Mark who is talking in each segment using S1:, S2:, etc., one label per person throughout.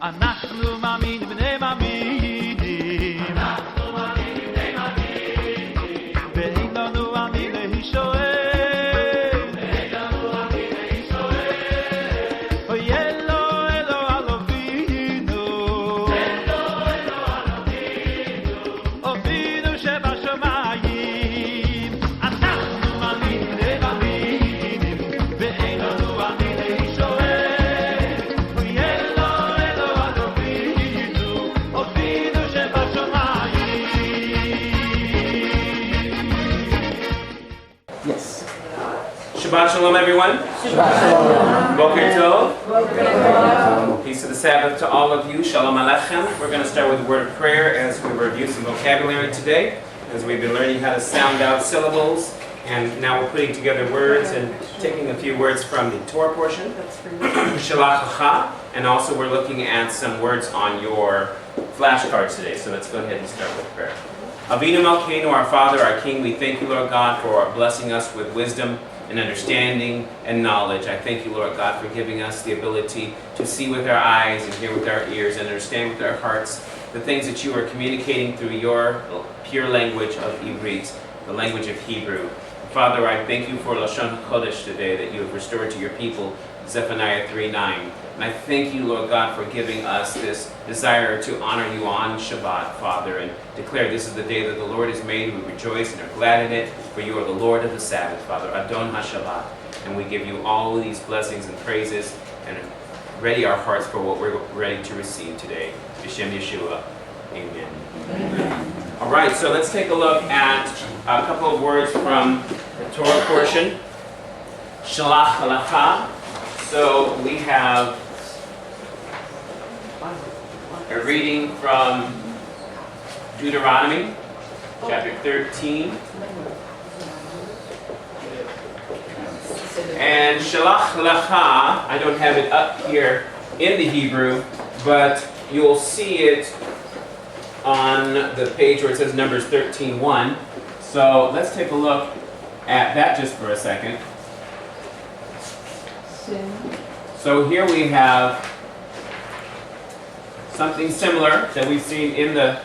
S1: אנחנו מאמינים בני מאמינים, אנחנו מאמינים בני מאמינים, ואין לנו עמי להישואל, ואין לנו עמי להישואל, אוי אלו אלו על אבינו, אלו אלו על אבינו, אבינו שבשמיים, אנחנו מאמינים בני מאמינים, ואין לנו עמי להישואל.
S2: Shabbat Shalom, everyone.
S3: Shabbat Shalom.
S2: Boker Tov. Peace of the Sabbath to all of you. Shalom Aleichem. We're going to start with a word of prayer as we review some vocabulary today, as we've been learning how to sound out syllables, and now we're putting together words and taking a few words from the Torah portion, Shelach Lecha, and also we're looking at some words on your flashcards today. So let's go ahead and start with prayer. Avinu Malkeinu, our Father, our King, we thank you, Lord God, for blessing us with wisdom and understanding and knowledge. I thank you, Lord God, for giving us the ability to see with our eyes and hear with our ears and understand with our hearts the things that you are communicating through your pure language of Ivrit, the language of Hebrew. Father, I thank you for Lashon HaKodesh today that you have restored to your people, Zephaniah 3:9. And I thank you, Lord God, for giving us this desire to honor you on Shabbat, Father, and declare this is the day that the Lord has made. We rejoice and are glad in it, for you are the Lord of the Sabbath, Father, Adon HaShabbat. And we give you all of these blessings and praises and ready our hearts for what we're ready to receive today. B'Shem Yeshua. Amen. Amen. All right, so let's take a look at a couple of words from the Torah portion. Shelach Lecha. So we have a reading from Deuteronomy, chapter 13. And Shelach Lecha, I don't have it up here in the Hebrew, but you'll see it on the page where it says Numbers 13:1. So let's take a look at that just for a second. So here we have something similar that we've seen in the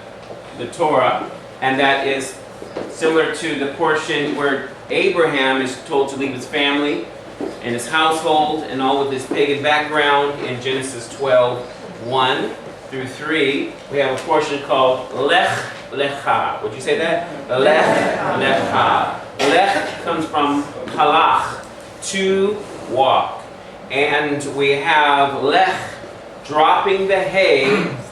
S2: Torah, and that is similar to the portion where Abraham is told to leave his family and his household and all of his pagan background in Genesis 12:1 through 3. We have a portion called Lech Lecha. Would you say that? Lech Lecha. Lech comes from halach, to walk. And we have lech, dropping the hay.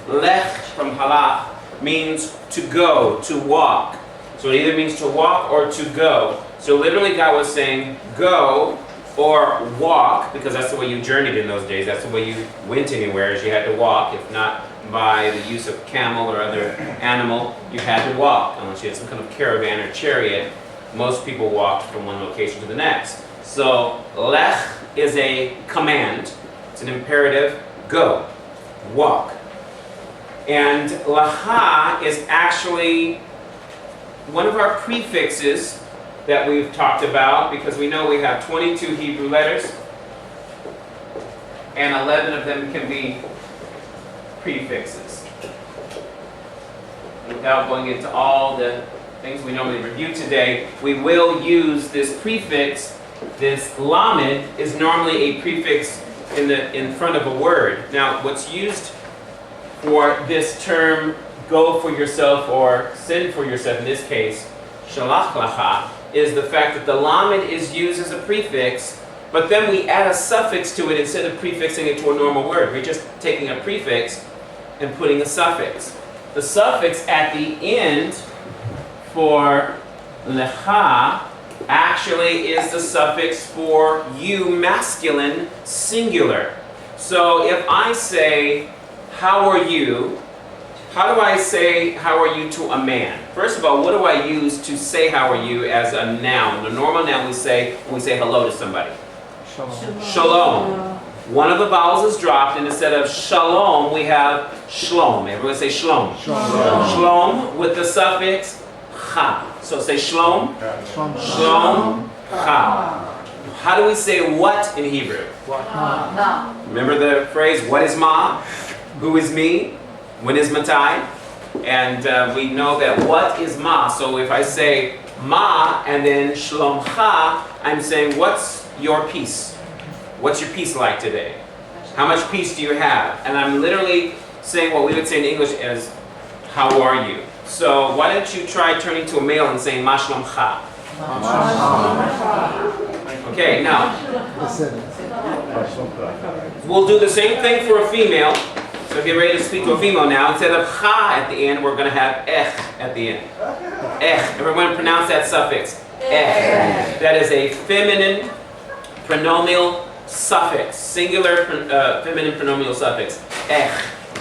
S2: Lech from halach means to go, to walk. So it either means to walk or to go. So literally God was saying go or walk, because that's the way you journeyed in those days. That's the way you went anywhere, is you had to walk. If not by the use of camel or other animal, you had to walk. Unless you had some kind of caravan or chariot, most people walked from one location to the next. So lech is a command. It's an imperative. Go. Walk. And lecha is actually one of our prefixes that we've talked about, because we know we have 22 Hebrew letters and 11 of them can be prefixes. Without going into all the things we normally review today, we will use this prefix. This lamed is normally a prefix in front of a word. Now, what's used for this term, go for yourself or send for yourself, in this case, Shelach Lecha, is the fact that the lamed is used as a prefix, but then we add a suffix to it instead of prefixing it to a normal word. We're just taking a prefix and putting a suffix. The suffix at the end for lecha actually is the suffix for you, masculine, singular. So if I say, how are you? How do I say, how are you to a man? First of all, what do I use to say how are you as a noun? The normal noun we say when we say hello to somebody. Shalom. Shalom. One of the vowels is dropped, and instead of shalom, we have shlom. Everyone say shlom. Shalom. Shlom with the suffix cha. So say shlom. Shlom. Cha. How do we say what in Hebrew? What? Remember the phrase, what is ma? Who is me? When is matai? And we know that what is ma. So if I say ma and then shlomcha, I'm saying what's your peace? What's your peace like today? How much peace do you have? And I'm literally saying what we would say in English as how are you? So why don't you try turning to a male and saying ma shlomcha? Okay, now we'll do the same thing for a female. So get ready to speak to a female now. Instead of cha at the end, we're going to have at the end. Everyone pronounce that suffix. That is a feminine pronominal suffix. Singular feminine pronominal suffix.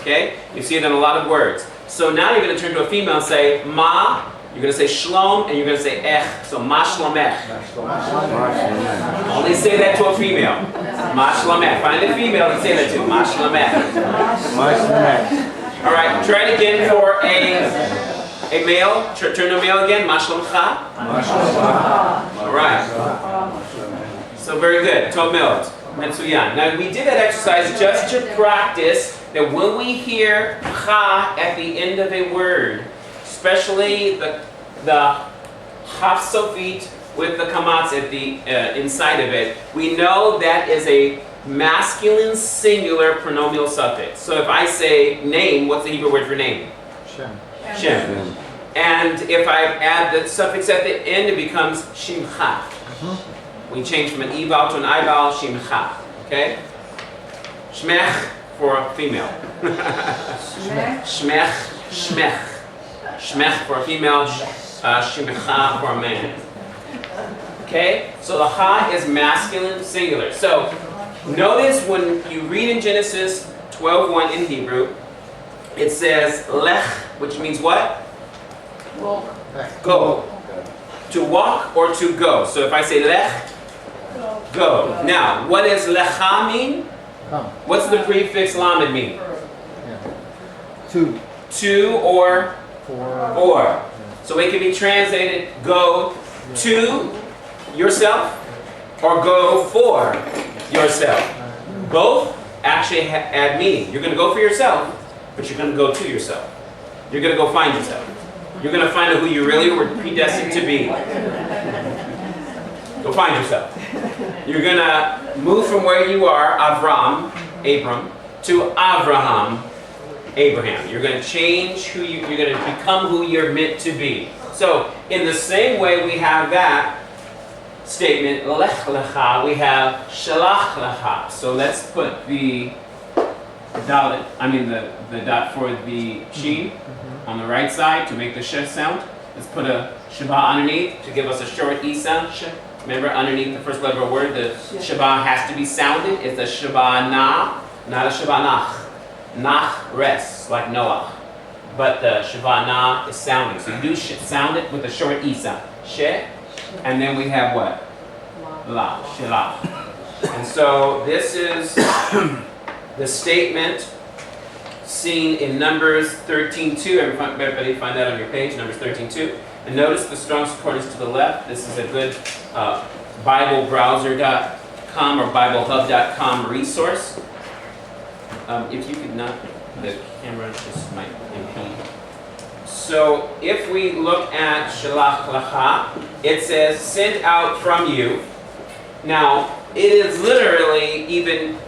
S2: Okay? You see it in a lot of words. So now you're going to turn to a female and say ma. You're going to say shlom and you're going to say So ma shlomech. Only say that to a female. Ma shlomech. Find a female and say that to. Ma shlomech. All right. Try it again for a male. Turn to a male again. Ma shlomcha. All right. So very good. Tov milot. Metsuyan. Now we did that exercise just to practice that when we hear cha at the end of a word, especially the half sofit with the kamatz at the inside of it, we know that is a masculine singular pronominal suffix. So if I say name, what's the Hebrew word for name? Shem. And if I add the suffix at the end, it becomes shimcha. We change from an e-vowel to an i-vowel, shimcha. Okay? Shmech for a female. Shmech. Shmech for a female, shimcha for a man. Okay? So the ha is masculine singular. So notice when you read in Genesis 12:1 in Hebrew, it says lech, which means what? Go. To walk or to go. So if I say lech, go. Now, what does lecha mean? What's the prefix lamed mean? To or for. So it can be translated go to yourself or go for yourself. Both actually add meaning. You're going to go for yourself, but you're going to go to yourself. You're going to go find yourself. You're going to find out who you really were predestined to be. Go find yourself. You're going to move from where you are, Abram, to Avraham, Abraham. You're going to change you're going to become who you're meant to be. So, in the same way we have that statement, Lech Lecha, we have Shelach Lecha. So let's put the dot for the sheen on the right side to make the sh sound. Let's put a shaba underneath to give us a short e sound. Remember, underneath the first letter of a word, the shaba has to be sounded. It's a shaba na, not a shaba nach. Nach rests, like Noah. But the shaba na is sounding. So you do sound it with a short e sound. She, and then we have what? La, shelah. And so this is the statement seen in Numbers 13:2. Everybody find that on your page, Numbers 13:2. And notice the Strong's Concordance to the left. This is a good BibleBrowser.com or BibleHub.com resource. If you could not, the camera just might impede. So if we look at Shelach Lecha, it says, sent out from you. Now, it is literally even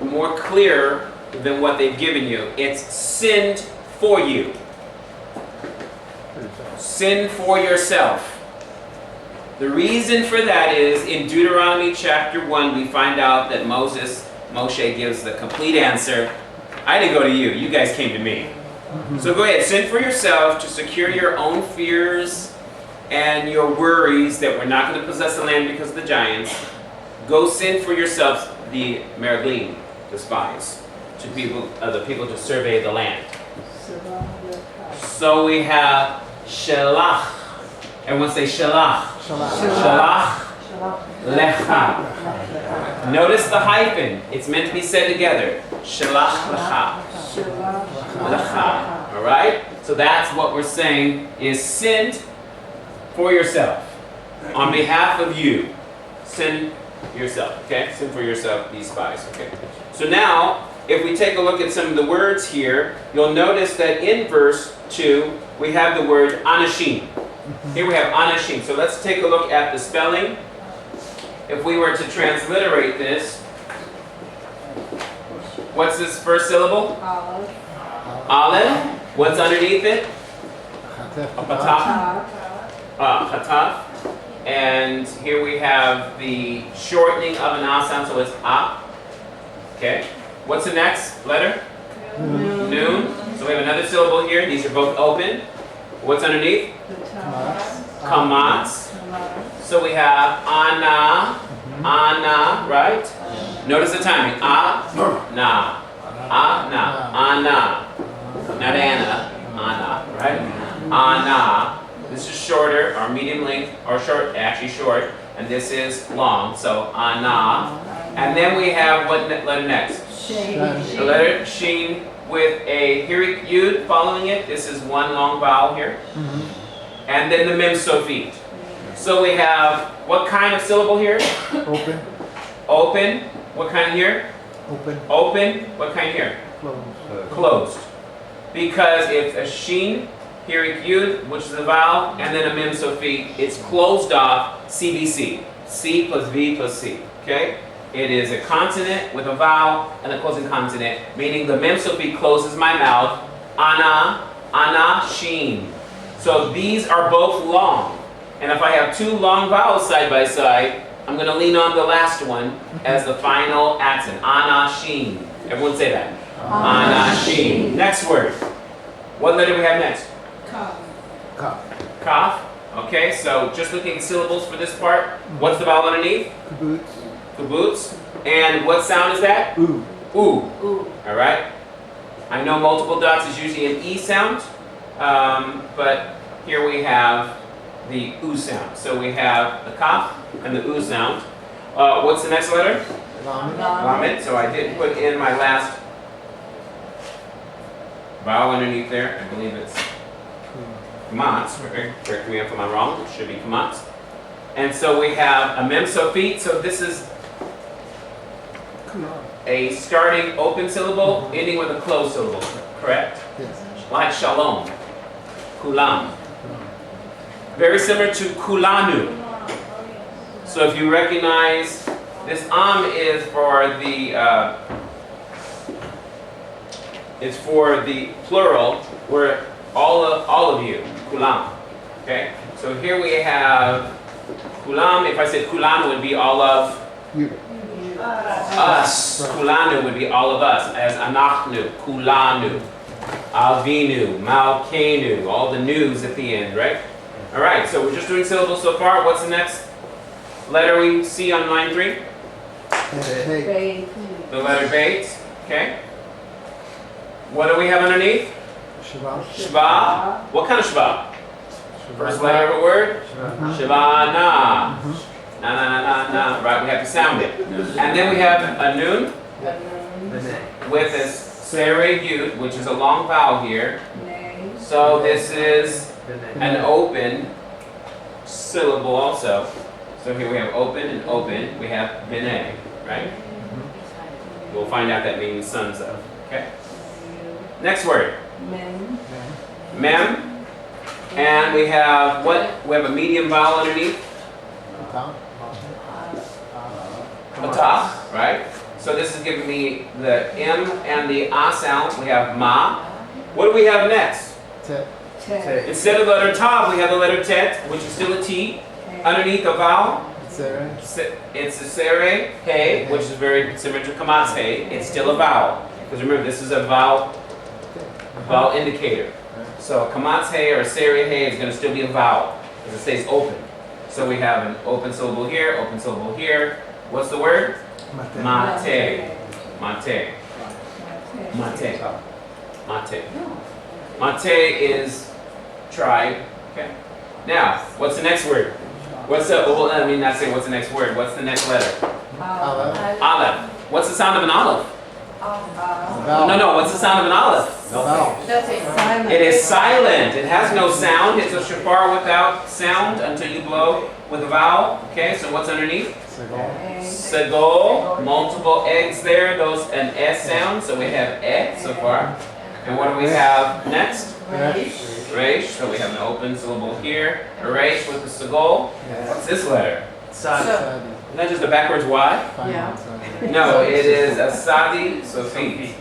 S2: more clear than what they've given you. It's send for you. Sin for yourself. The reason for that is in Deuteronomy chapter 1, we find out that Moshe gives the complete answer. I didn't go to you, you guys came to me. So go ahead, sin for yourself to secure your own fears and your worries that we're not going to possess the land because of the giants. Go sin for yourselves, the meraglim, the spies, to the people to survey the land. So we have Shelach. Everyone say Shelach. Shelach Lecha. Notice the hyphen. It's meant to be said together. Shelach Lecha. Lecha. Alright? So that's what we're saying is send for yourself. On behalf of you. Send yourself. Okay? Send for yourself these spies. Okay? So now if we take a look at some of the words here, you'll notice that in verse 2, we have the word anashim. Here we have anashim. So let's take a look at the spelling. If we were to transliterate this, what's this first syllable?
S3: Olive.
S2: Aleph. What's underneath it? Chataf. Chataf. And here we have the shortening of an ah sound, so it's ah. Okay. What's the next letter? Noon. So we have another syllable here. These are both open. What's underneath? Kamatz. So we have ana, ana, right? Notice the timing. Ah, na. Ah, na. Ana. Not Anna. Ana, right? Ana. This is shorter, or medium length, or short, actually short. And this is long. So ana. And then we have what letter next? The letter Shin with a hirik yud following it. This is one long vowel here. And then the mem sofit. So we have what kind of syllable here?
S4: Open.
S2: Open. What kind here?
S4: Open.
S2: Open. What kind here?
S4: Close.
S2: Closed. Because it's a shin, hirik yud, which is a vowel, and then a mem sofit. It's closed off CBC. C plus V plus C. Okay? It is a consonant with a vowel and a closing consonant, meaning the mem sofit closes my mouth. Ana, ana, shin. So these are both long. And if I have two long vowels side by side, I'm going to lean on the last one as the final accent. Ana, shin. Everyone say that. Ana, shin. Next word. What letter do we have next?
S3: Kaf.
S4: Kaf.
S2: Kaf. Okay, so just looking at syllables for this part. What's the vowel underneath?
S4: Kibbutz.
S2: Kibbutz. And what sound is that?
S4: Ooh.
S2: Ooh.
S3: Ooh.
S2: All right. I know multiple dots is usually an E sound, but here we have the oo sound. So we have the kaf and the oo sound. What's the next letter?
S4: Lamed.
S2: Lamed. So I did put in my last vowel underneath there. I believe it's kamatz. Correct me if I'm wrong. It should be kamatz. And so we have a mem sofit. So this is a starting open syllable, ending with a closed syllable. Correct?
S4: Yes.
S2: Like shalom. Kulam. Very similar to kulanu. So if you recognize, this is for the plural, where all of you, kulam. Okay? So here we have kulam. If I said kulanu, it would be all of
S4: You.
S2: us. Kulanu would be all of us, as anachnu, kulanu, avinu, malkenu, all the news at the end, right? All right, so we're just doing syllables so far. What's the next letter we see on line 3?
S4: Hey.
S2: The letter bait. Okay. What do we have underneath?
S4: Sheva.
S2: Shva. What kind of shva? First letter of a word? Shva na. Na na na na na. Right, we have to sound it. And then we have a noon with a sereh yud, which is a long vowel here. So this is an open syllable also. So here we have open and open. We have beneh, right? We'll find out that means sons of. Okay. Next word.
S3: Mem.
S2: Mem. And we have what? We have a medium vowel underneath. Atah, right? So this is giving me the M and the A sound. We have ma. What do we have next?
S3: Tet.
S2: Instead of the letter tav, we have the letter tet, which is still a T. Underneath the vowel, it's a sereh hey, which is very similar to kamatz hey. It's still a vowel. Because remember, this is a vowel indicator. So kamatz hey or sereh hey is going to still be a vowel, because it stays open. So we have an open syllable here, open syllable here. What's the word? Mate. Mate. Mate. Mate. Mate is tribe. Okay. Now, what's the next word? What's the? Well, I mean, not say what's the next word. What's the next letter?
S4: Aleph.
S2: Aleph. What's the sound of an olive? No. What's the sound of an olive?
S4: Vowel.
S3: Silent.
S2: It is silent. It has no sound. It's a shofar without sound until you blow with a vowel. Okay, so what's underneath? Segol. Multiple eggs there. Those an S sound. So we have so far. And what do we have next? Reish. So we have an open syllable here. A reish with the segol. What's this letter?
S4: Sadi.
S2: Isn't that just a backwards Y?
S3: Yeah.
S2: No, it is a sadi sofit.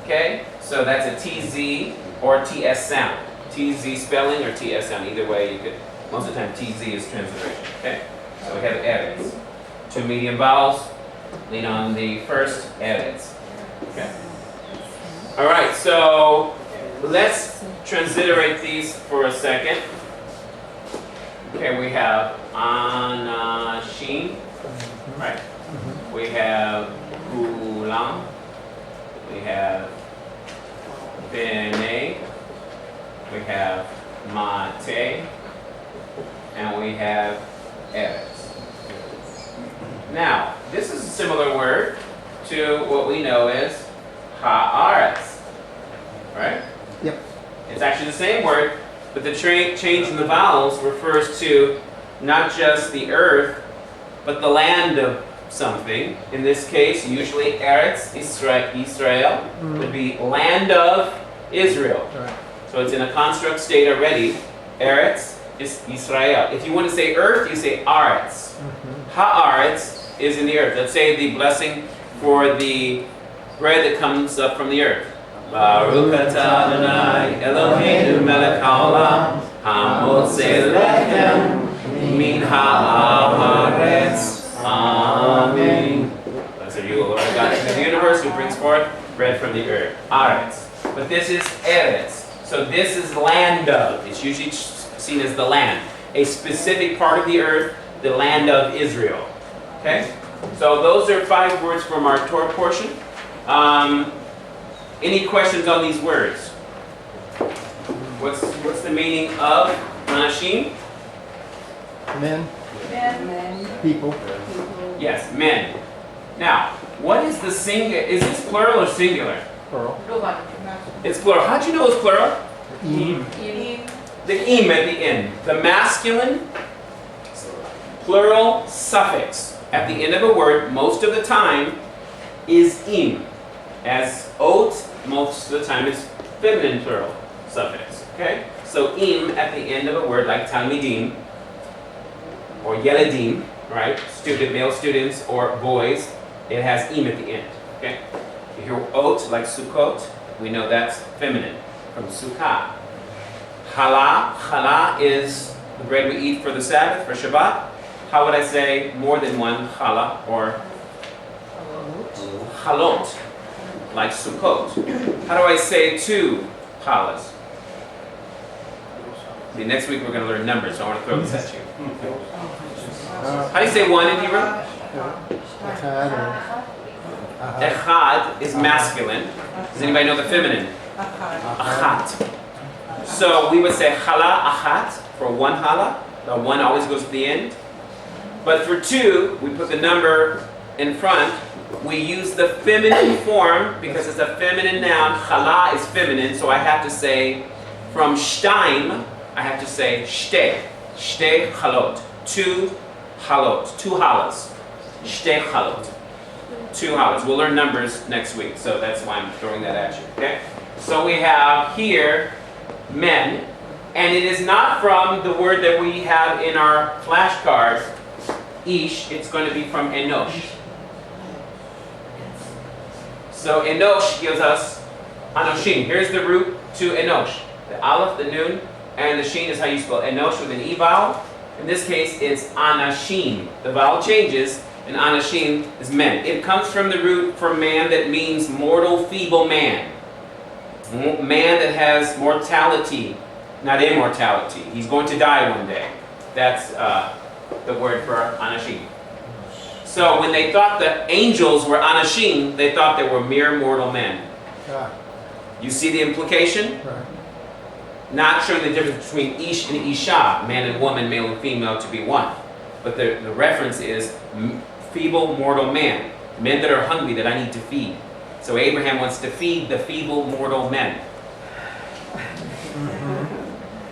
S2: Okay, so that's a TZ or TS sound. TZ spelling or TS sound. Either way, you could. Most of the time, TZ is transliteration. Okay, so we have edits. 2 medium vowels. Lean on the first edits. Okay. All right, so let's transliterate these for a second. Okay, we have anashim, right? We have kulam. We have bene. We have mate. And we have eretz. Now, this is a similar word to what we know as haaretz, right?
S4: Yep.
S2: It's actually the same word, but the change in the vowels refers to not just the earth, but the land of something. In this case, usually Eretz Israel would be land of Israel.
S4: Right.
S2: So it's in a construct state already. Eretz is Israel. If you want to say earth, you say Aretz. Haaretz is in the earth. Let's say the blessing for the bread that comes up from the earth. Baruch atah Adonai Eloheinu melech haolam hamotzei lechem min haaretz. Amen. Blessed are you, O Lord God of the universe, who brings forth bread from the earth. Aretz. But this is Eretz. So this is land of. It's usually seen as the land. A specific part of the earth, the land of Israel. Okay? So those are 5 words from our Torah portion. Any questions on these words? What's the meaning of anashim?
S4: Men.
S3: Men.
S4: People.
S2: Yes, men. Now, what is the singular? Is this plural or singular?
S4: Plural.
S2: It's plural. How'd you know it's plural?
S4: Im.
S2: The im at the end. The masculine plural suffix at the end of a word, most of the time, is im. As ot, most of the time, it's feminine plural suffix. Okay? So im at the end of a word, like talmidim, or yeledim, right? Male students or boys, it has im at the end. Okay? You hear ot, like sukkot, we know that's feminine, from sukkah. Challah is the bread we eat for the Sabbath, for Shabbat. How would I say more than one challah or chalot, like sukkot? How do I say 2 challahs? See, next week we're going to learn numbers, so I want to throw this at you. How do you say 1 in Hebrew? Echad is masculine. Does anybody know the feminine? Achat. So we would say challah achat for 1 challah. The 1 always goes to the end. But for 2, we put the number in front. We use the feminine form because it's a feminine noun. Challah is feminine, so I have to say from shtaim, I have to say shtei. Shtei chalot. 2 chalot. 2 halas. Shtei chalot. 2 halas. We'll learn numbers next week, so that's why I'm throwing that at you. Okay? So we have here men, and it is not from the word that we have in our flashcards, ish. It's going to be from enosh. So enosh gives us anoshim. Here's the root to enosh. The aleph, the nun, and the shin is how you spell enosh with an e vowel. In this case, it's anashim. The vowel changes, and anashim is men. It comes from the root for man that means mortal, feeble man. Man that has mortality, not immortality. He's going to die one day. That's the word for anashim. So when they thought that angels were anashim, they thought they were mere mortal men. You see the implication?
S4: Right.
S2: Not showing the difference between ish and isha, man and woman, male and female, to be one. But the reference is feeble mortal man. Men that are hungry that I need to feed. So Abraham wants to feed the feeble mortal men.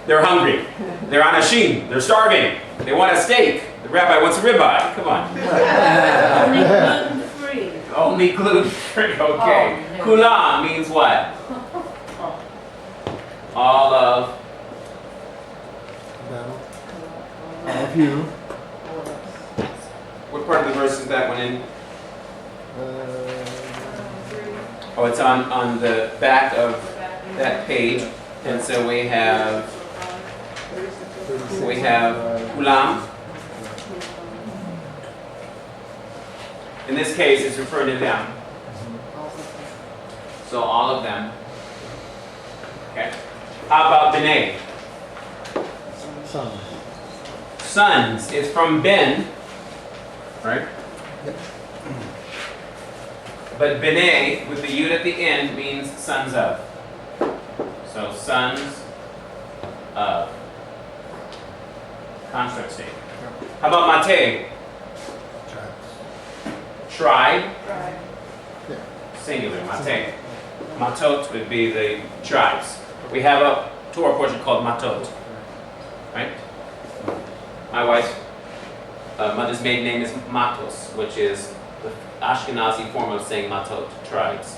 S2: They're hungry. They're anashim. They're starving. They want a steak. The rabbi wants a ribeye. Come on.
S3: Only gluten-free.
S2: Only gluten-free. Okay.
S3: Oh,
S2: Kulam means what? All of.
S4: Of you.
S2: What part of the verse is that one in? Oh, it's on the back of that page. And so we have kulam. In this case, it's referring to them. So all of them. Okay. How about B'nai?
S4: Son.
S2: Sons. It's from Ben, right?
S4: Yep.
S2: But B'nai, with the yud at the end, means sons of. So sons of. Construct state. How about Mate? Tribe.
S4: Yeah.
S2: Singular. Mate. Matot would be the tribes. We have a Torah portion called Matot. Right? My wife's mother's maiden name is Matos, which is the Ashkenazi form of saying Matot, tribes.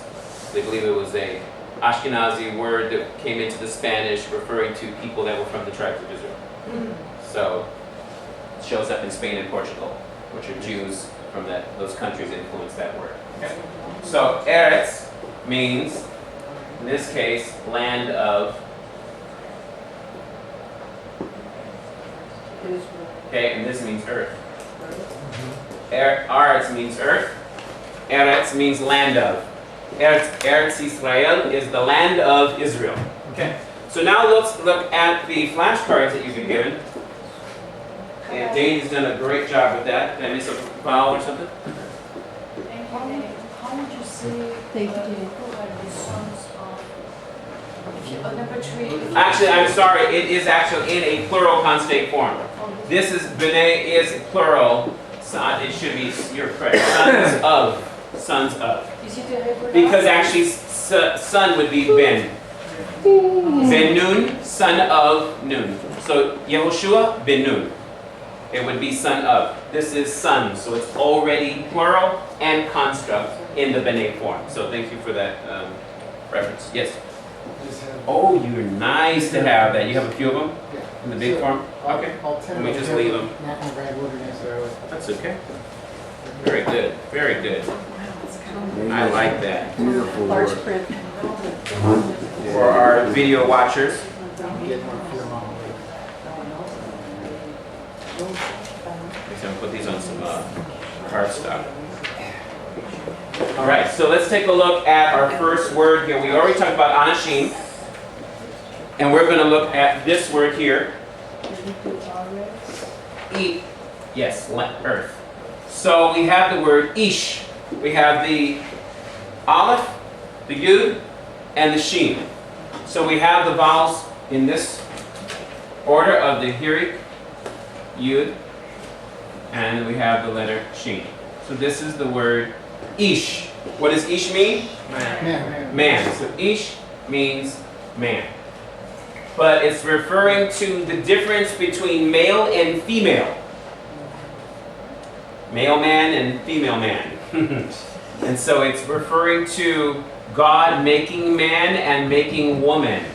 S2: They believe it was a Ashkenazi word that came into the Spanish referring to people that were from the tribes of Israel. So it shows up in Spain and Portugal, which are Jews from those countries influenced that word. Okay. So Eretz means, in this case, land of. Okay, and this means earth. Aretz means earth. Eretz means land of. Eretz Israel is the land of Israel. Okay. So now let's look at the flashcards that you've been given. And Dane's done a great job with that. Did I miss a vowel or something?
S5: How would you say
S3: Thank you, Dave.
S5: the sons of, if you, number 3?
S2: Actually, I'm sorry. It is actually in a plural consonant form. This is B'nai is plural. It should be, you're correct. Sons of. Sons of.
S5: Is it a Hebrew?
S2: Because actually, son would be Ben. Ben Nun, son of Nun. So Yehoshua, Ben Nun. It would be son of. This is son, so it's already plural and construct in the B'nai form. So thank you for that reference. Yes? Oh, you're nice to have that. You have a few of them in the big form? Okay. Let me just leave them.
S4: Not in the right wilderness.
S2: That's okay. Very good. Very good. I like that.
S3: Large print.
S2: For our video watchers.
S4: Get one for your mom.
S2: I'm going to put these on some cardstock. All right, so let's take a look at our first word here. We already talked about anashim. And we're going to look at this word here. Yes, earth. So we have the word ish. We have the aleph, the yud, and the shin. So we have the vowels in this order of the hirik, yud, and we have the letter shin. So this is the word ish. What does ish mean?
S4: Man.
S2: Man. So ish means man. But it's referring to the difference between male and female. Male man and female man. And so it's referring to God making man and making woman.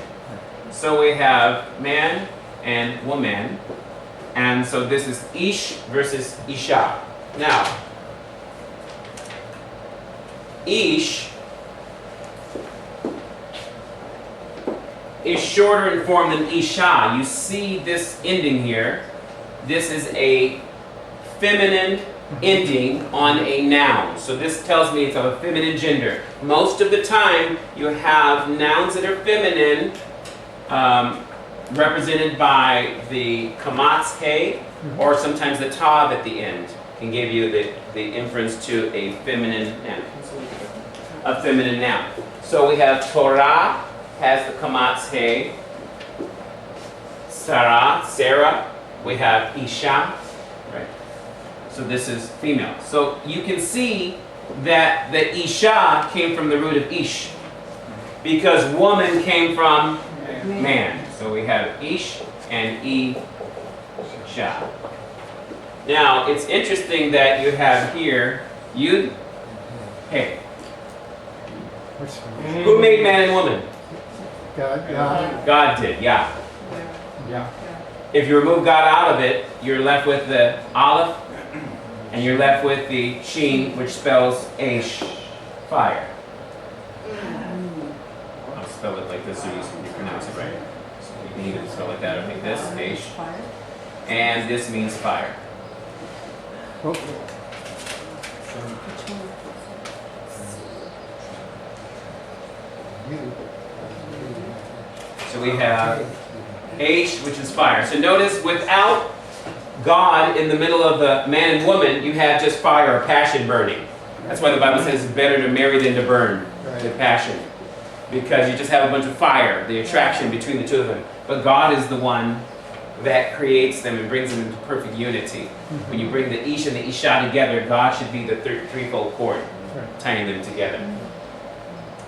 S2: So we have man and woman. And so this is ish versus isha. Now, ish is shorter in form than isha. You see this ending here. This is a feminine ending on a noun. So this tells me it's of a feminine gender. Most of the time you have nouns that are feminine represented by the kamatz he or sometimes the tav at the end can give you the inference to a feminine noun. A feminine noun. So we have Torah has the kamatz he. Sarah. We have Isha. Right. So this is female. So you can see that the Isha came from the root of Ish. Because woman came from man. So we have ish and isha. Now, it's interesting that you have here yud, hey. Who made man and woman?
S4: God.
S2: God did, yeah.
S4: Yeah.
S2: If you remove God out of it, you're left with the aleph, and you're left with the sheen, which spells ash, fire. I'll spell it like this so you pronounce it right. So you can either spell it that or like this, ash. And this means fire.
S4: Oh.
S2: So we have ash, which is fire. So notice, without God in the middle of the man and woman, you have just fire or passion burning. That's why the Bible says it's better to marry than to burn with passion. Because you just have a bunch of fire, the attraction between the two of them. But God is the one that creates them and brings them into perfect unity. When you bring the ish and the isha together, God should be the threefold cord, tying them together.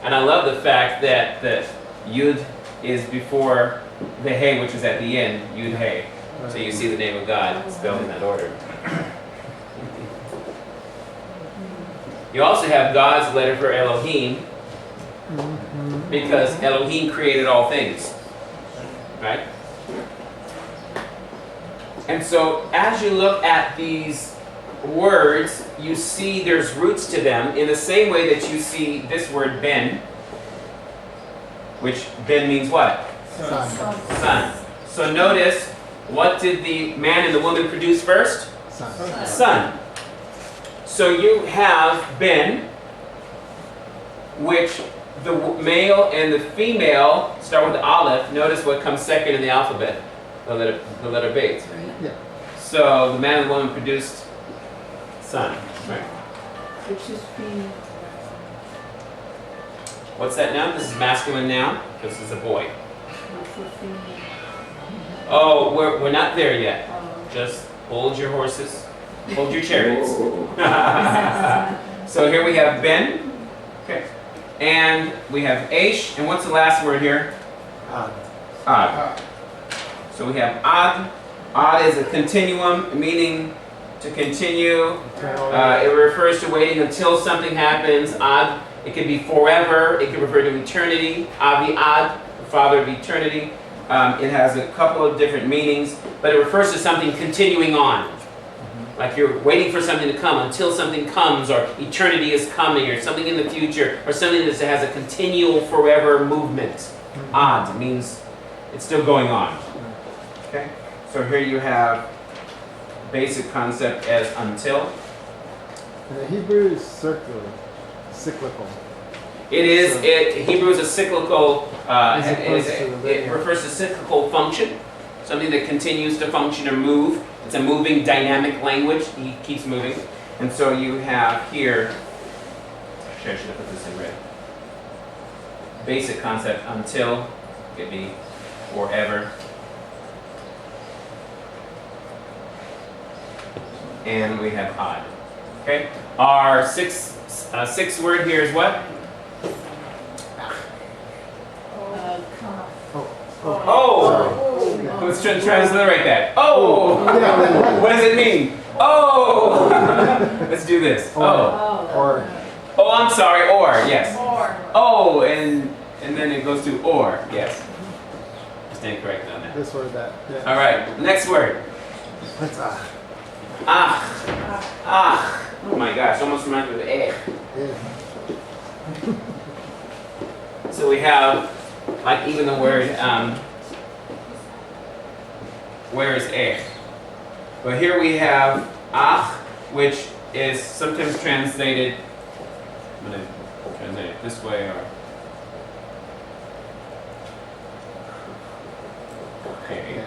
S2: And I love the fact that the yud is before the hey, which is at the end, yud hey. So you see the name of God spelled in that order. You also have God's letter for Elohim, because Elohim created all things, right? And so as you look at these words, you see there's roots to them in the same way that you see this word ben, which ben means what? Son. So notice, what did the man and the woman produce first? Son. So you have ben, which the male and the female start with the aleph. Notice what comes second in the alphabet, the letter bet.
S4: Yeah.
S2: So the man and the woman produced son, right?
S3: Which is female.
S2: What's that noun? This is masculine noun. This is a boy.
S3: Not for female.
S2: Oh, we're not there yet. Just hold your horses. Hold your chariots. So here we have ben. Okay. And we have ash. And what's the last word here? Ad. So we have ad. Ad is a continuum, meaning to continue. It refers to waiting until something happens. Ad. It could be forever. It could refer to eternity. Avi ad, the father of eternity. It has a couple of different meanings, but it refers to something continuing on. Like you're waiting for something to come until something comes, or eternity is coming, or something in the future, or something that has a continual forever movement. Ad means it's still going on. Okay? So here you have basic concept as until.
S4: And the Hebrew is circular, cyclical.
S2: It is, Hebrew is a cyclical, it
S4: linear.
S2: refers to cyclical function, something that continues to function or move. It's a moving, dynamic language. He keeps moving. And so you have here, actually I should have put this in red. Basic concept, until, could be forever. And we have odd. Okay? Our sixth word here is what? Oh! Let's transliterate that. Oh! What does it mean? Oh! Let's do this. Oh. Oh, I'm sorry. Or, yes. Oh, and then it goes to or, yes. Stand corrected on that.
S4: This word, that. Yeah.
S2: All right. Next word.
S4: That's
S2: Oh my gosh, almost reminds me of egg.
S4: Yeah.
S2: So we have, like even the word, where is egg? But here we have which is sometimes translated, I'm going to translate it this way, or okay.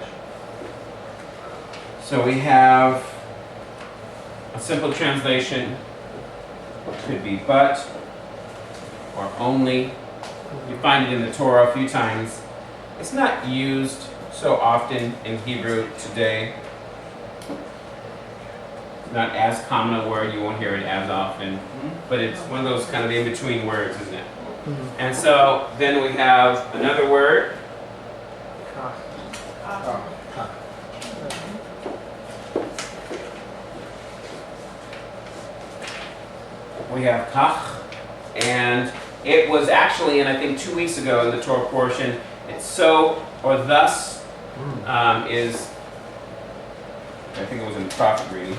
S2: So we have a simple translation, could be but or only. You find it in the Torah a few times. It's not used so often in Hebrew today. Not as common a word, you won't hear it as often, but it's one of those kind of in-between words, isn't it? And so then we have another word, We have kach, and it was actually, and I think 2 weeks ago in the Torah portion, it's so or thus is, I think it was in the prophet reading.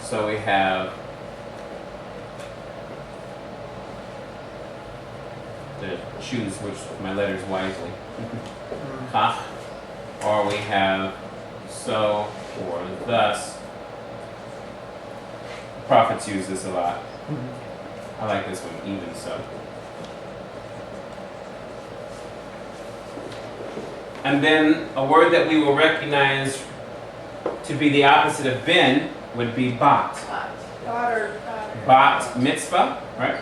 S2: So we have to choose which of my letters wisely. Kach, or we have so or thus. Prophets use this a lot. I like this one, even so. And then a word that we will recognize to be the opposite of ben would be bat.
S5: Daughter.
S2: Bat mitzvah, right?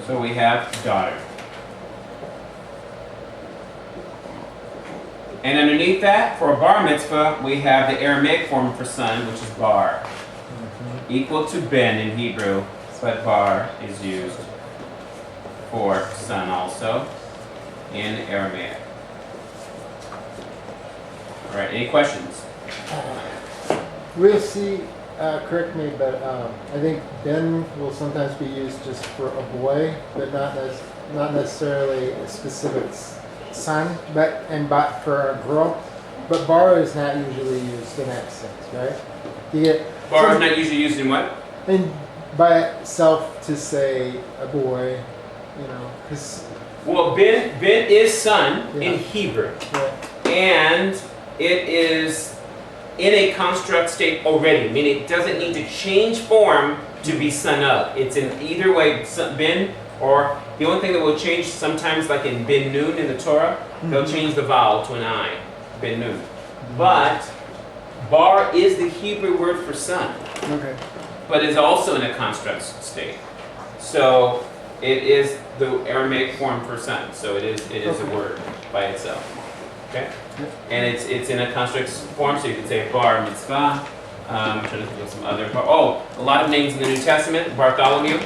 S2: So we have daughter. And underneath that, for bar mitzvah, we have the Aramaic form for son, which is bar. Equal to ben in Hebrew, but bar is used for son also in Aramaic. All right, any questions?
S4: We'll see, correct me, but I think ben will sometimes be used just for a boy, but not necessarily a specific son, but for a girl. But bar is not usually used in that sense, right? You get
S2: Bar is not usually used in what?
S4: and by itself to say a boy, because
S2: Well, ben is son
S4: Yeah.
S2: in Hebrew, and it is in a construct state already, meaning it doesn't need to change form to be son of. It's in either way, ben, or the only thing that will change sometimes, like in ben nun in the Torah, they'll change the vowel to an I, ben nun. But bar is the Hebrew word for son,
S4: okay.
S2: but is also in a construct state. So it is the Aramaic form for son. So it is a word by itself. Okay? And it's in a construct form, so you could say bar mitzvah. I'm trying to think of some other bar. Oh, a lot of names in the New Testament. Bartholomew.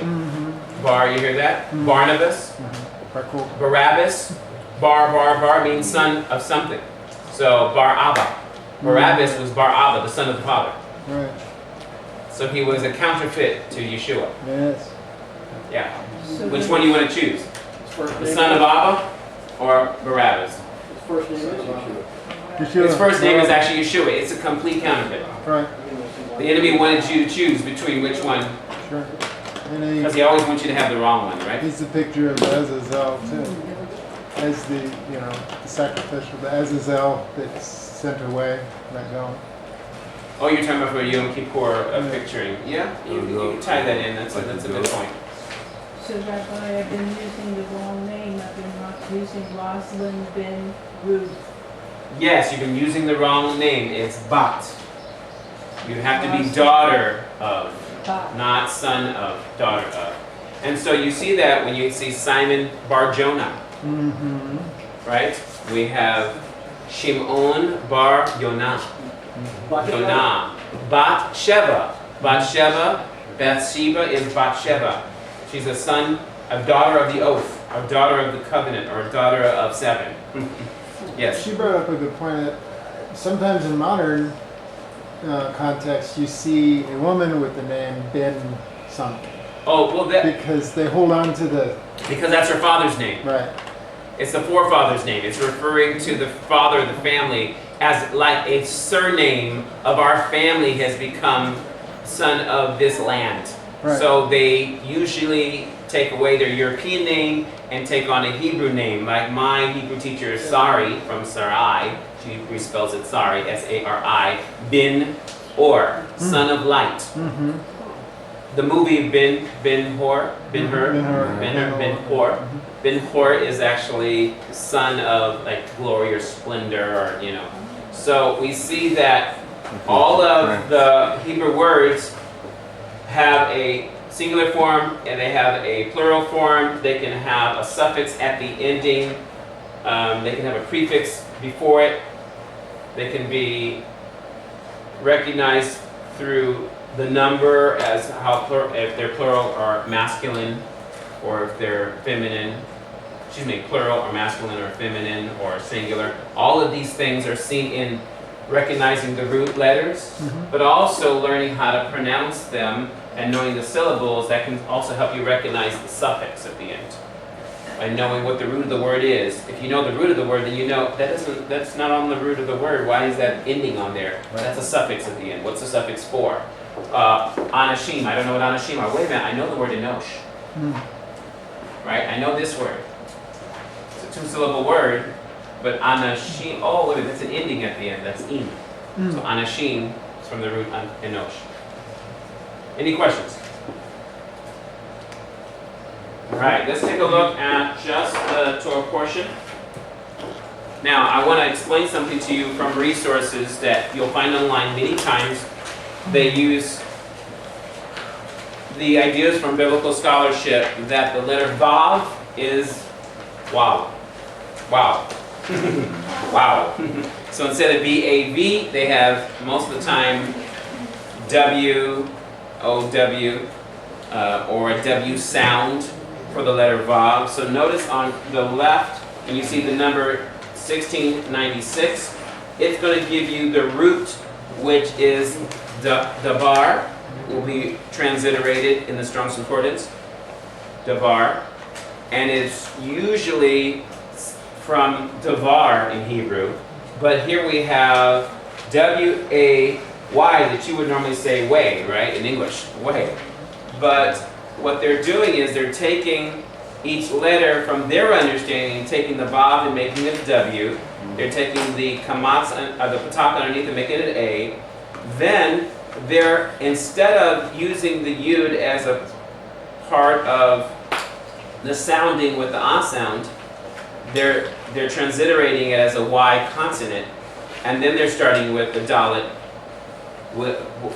S2: Bar, you hear that? Barnabas. Barabbas. Bar means son of something. So Bar Abba. Barabbas was Bar Abba, the son of the father.
S4: Right.
S2: So he was a counterfeit to Yeshua.
S4: Yes.
S2: Yeah.
S3: So
S2: Which
S3: then-
S2: one do you want to choose? The son of Abba or Barabbas?
S6: First name is Yeshua.
S2: His first name is actually Yeshua. It's a complete counterfeit.
S4: Right.
S2: The enemy wanted you to choose between which one,
S4: Sure.
S2: because
S4: And
S2: he always wants you to have the wrong one, right?
S4: he's the picture of Azazel too, as the the sacrificial, the Azazel that's sent away, let go.
S2: Oh, you're talking about for Yom Kippur picturing. Yeah, you can tie that in. That's a good point.
S3: So Rabbi, I've been using the wrong name. I've been using Rosalind Ben Ruth.
S2: Yes, you've been using the wrong name. It's Bat. You have to be daughter of,
S3: Bat.
S2: not son of, daughter of. And so you see that when you see Simon Bar Jonah,
S4: Mm-hmm.
S2: right? We have Shimon Bar Yonah. Yonah. Bat Sheva. Bathsheba is Bathsheba. She's a daughter of the oath, a daughter of the covenant, or a daughter of 7. Yes.
S4: She brought up a good point that sometimes in modern context you see a woman with the name Ben something
S2: Oh, well,
S4: because they hold on to the
S2: because that's her father's name.
S4: right.
S2: It's the forefather's name. It's referring to the father of the family as like a surname of our family has become son of this land.
S4: Right.
S2: So they usually take away their European name and take on a Hebrew name. Like my Hebrew teacher is Sari from Sarai. She respells it Sari, S-A-R-I. Bin Or, son of light.
S4: Mm-hmm.
S2: The movie Ben-Hur. Ben-Hur is actually son of like glory or splendor, or So we see that all of the Hebrew words have a singular form and they have a plural form. They can have a suffix at the ending. They can have a prefix before it. They can be recognized through the number as how if they're plural or masculine, or if they're feminine. plural or masculine or feminine or singular. All of these things are seen in recognizing the root letters, but also learning how to pronounce them and knowing the syllables. That can also help you recognize the suffix at the end. By knowing what the root of the word is. If you know the root of the word, then you know that's not on the root of the word. Why is that ending on there? That's a suffix at the end. What's the suffix for? Anashim. I don't know what anashim are. Wait a minute, I know the word enosh. Right? I know this word. It's a 2-syllable word, but anashim, oh wait a minute, that's an ending at the end. That's im. So anashim is from the root enosh. Any questions? All right, let's take a look at just the Torah portion. Now, I want to explain something to you from resources that you'll find online many times. They use the ideas from biblical scholarship that the letter Vav is wow. Wow. Wow. So instead of B-A-V, they have most of the time W-O-W or a W sound for the letter Vav. So notice on the left, and you see the number 1696, it's going to give you the root, which is davar, will be transliterated in the Strong's Concordance, davar, and it's usually from davar in Hebrew, but here we have W-A-Y that you would normally say way, right, in English, way, but what they're doing is they're taking each letter from their understanding, taking the Vav and making it a W. They're taking the kamatz, the patak underneath and making it an A. Then they're, instead of using the yud as a part of the sounding with the ah sound, they're transliterating it as a Y consonant, and then they're starting with the dalet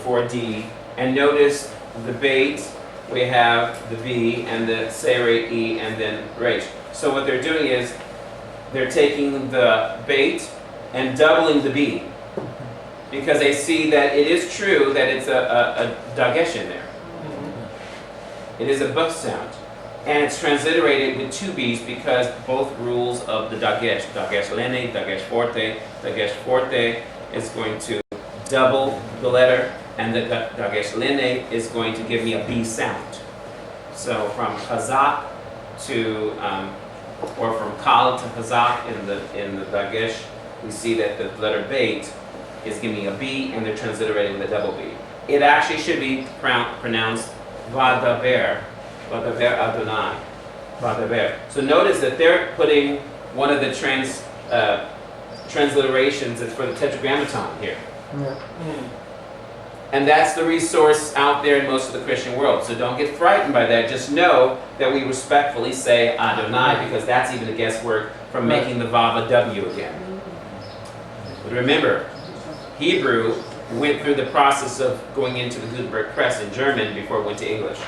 S2: for D. And notice the bait. We have the B and the Sere E and then Resh. So what they're doing is they're taking the bait and doubling the B because they see that it is true that it's a dagesh in there. It is a buk sound. And it's transliterated with 2 B's because both rules of the dagesh lene, dagesh forte is going to double the letter, and the dagesh lene is going to give me a B sound. So from chazak to, or from kal to chazak in the dagesh, we see that the letter beit is giving me a B, and they're transliterating with a double B. It actually should be pronounced vadaber Adonai, vadaber. So notice that they're putting one of the transliterations that's for the tetragrammaton here. And that's the resource out there in most of the Christian world. So don't get frightened by that. Just know that we respectfully say Adonai because that's even a guesswork from making the Vav a W again. But remember, Hebrew went through the process of going into the Gutenberg press in German before it went to English.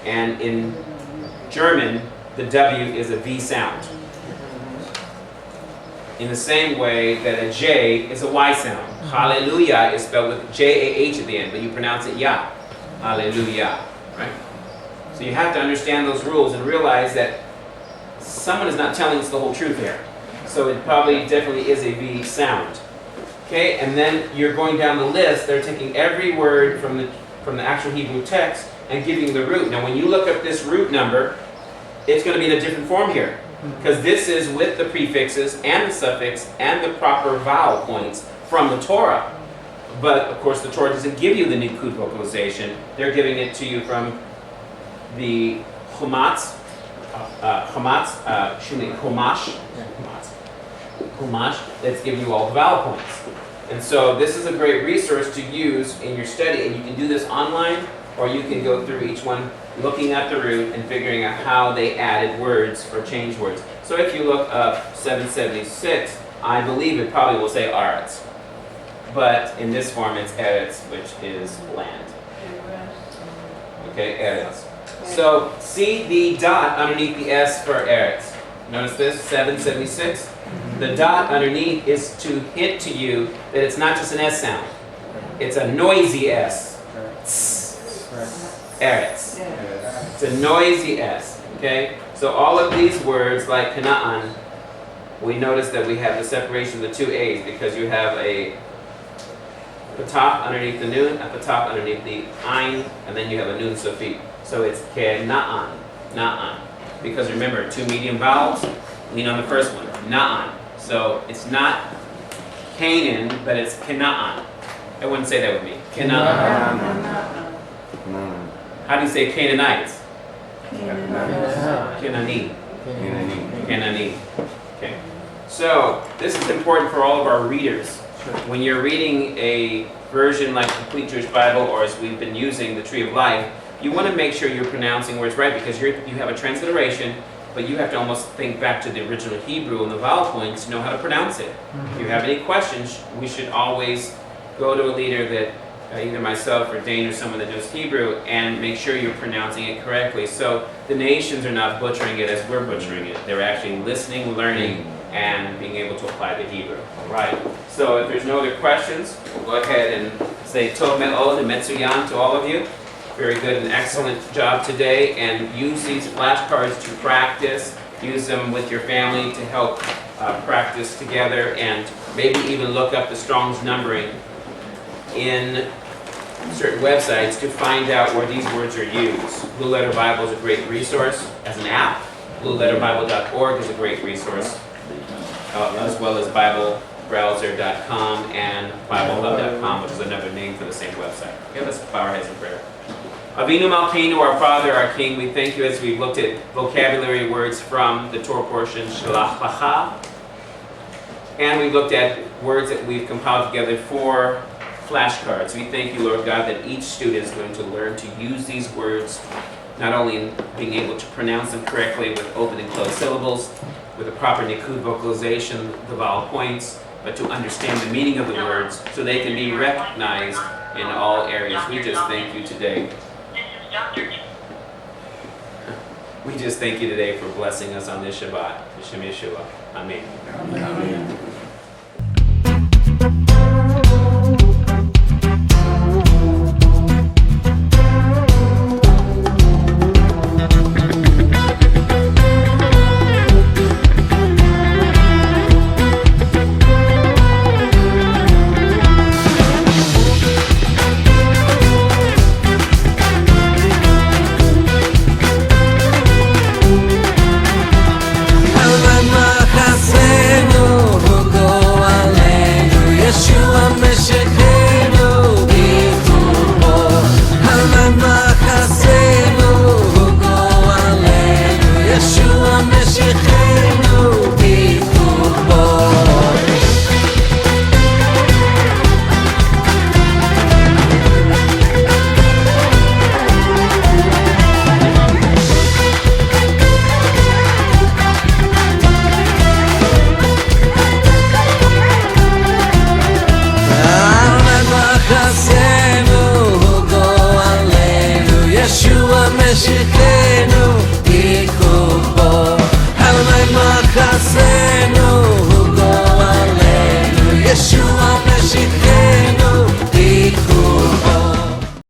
S2: And in German, the W is a V sound. In the same way that a J is a Y sound. Hallelujah is spelled with J-A-H at the end, but you pronounce it Yah. Hallelujah. Right? So you have to understand those rules and realize that someone is not telling us the whole truth here. So it probably definitely is a V sound. Okay, and then you're going down the list, they're taking every word from the actual Hebrew text and giving the root. Now when you look up this root number, it's going to be in a different form here. Because this is with the prefixes and the suffix and the proper vowel points from the Torah. But of course the Torah doesn't give you the nikkud vocalization. They're giving it to you from the chumash, that's giving you all the vowel points. And so this is a great resource to use in your study, and you can do this online, or you can go through each one looking at the root and figuring out how they added words or changed words. So if you look up 776, I believe it probably will say Aretz. But in this form it's Eretz, which is land. Okay, Eretz. So see the dot underneath the S for Eretz. Notice this, 776. The dot underneath is to hint to you that it's not just an S sound. It's a noisy S. Eretz. It's a noisy S. Okay? So all of these words, like Canaan, we notice that we have the separation of the two A's because you have a pataf underneath the nun, a pataf underneath the ain, and then you have a nun sofit. So it's Kena'an, Na'an. Because remember, two medium vowels, lean on the first one, Na'an. So it's not Canaan, but it's Kena'an. Everyone say that with me. Kena'an. How do you say Canaanites? Kenani. Kenani. Okay. So this is important for all of our readers. When you're reading a version like Complete Jewish Bible, or as we've been using the Tree of Life, you want to make sure you're pronouncing words right because you have a transliteration, but you have to almost think back to the original Hebrew and the vowel points to know how to pronounce it. If you have any questions, we should always go to a leader that either myself or Dane or someone that knows Hebrew and make sure you're pronouncing it correctly. So the nations are not butchering it as we're butchering it. They're actually listening, learning, and being able to apply the Hebrew. All right. So if there's no other questions, we'll go ahead and say Tov Me'od and Metsuyan to all of you. Very good and excellent job today. And use these flashcards to practice. Use them with your family to help practice together, and maybe even look up the Strong's numbering in certain websites to find out where these words are used. Blue Letter Bible is a great resource as an app. BlueLetterBible.org is a great resource, as well as BibleBrowser.com and BibleHub.com, which is another name for the same website. Okay, let's bow our heads in prayer. Avinu Malkeinu, our Father, our King, we thank you as we've looked at vocabulary words from the Torah portion, Shelach Lecha, and we've looked at words that we've compiled together for flashcards. We thank you, Lord God, that each student is going to learn to use these words, not only in being able to pronounce them correctly with open and closed syllables, with a proper nikkud vocalization, the vowel points, but to understand the meaning of the words so they can be recognized in all areas. We just thank you today. We just thank you today for blessing us on this Shabbat. B'Shem Yeshua. Amen. Amen.
S7: Yeshua Meshachenu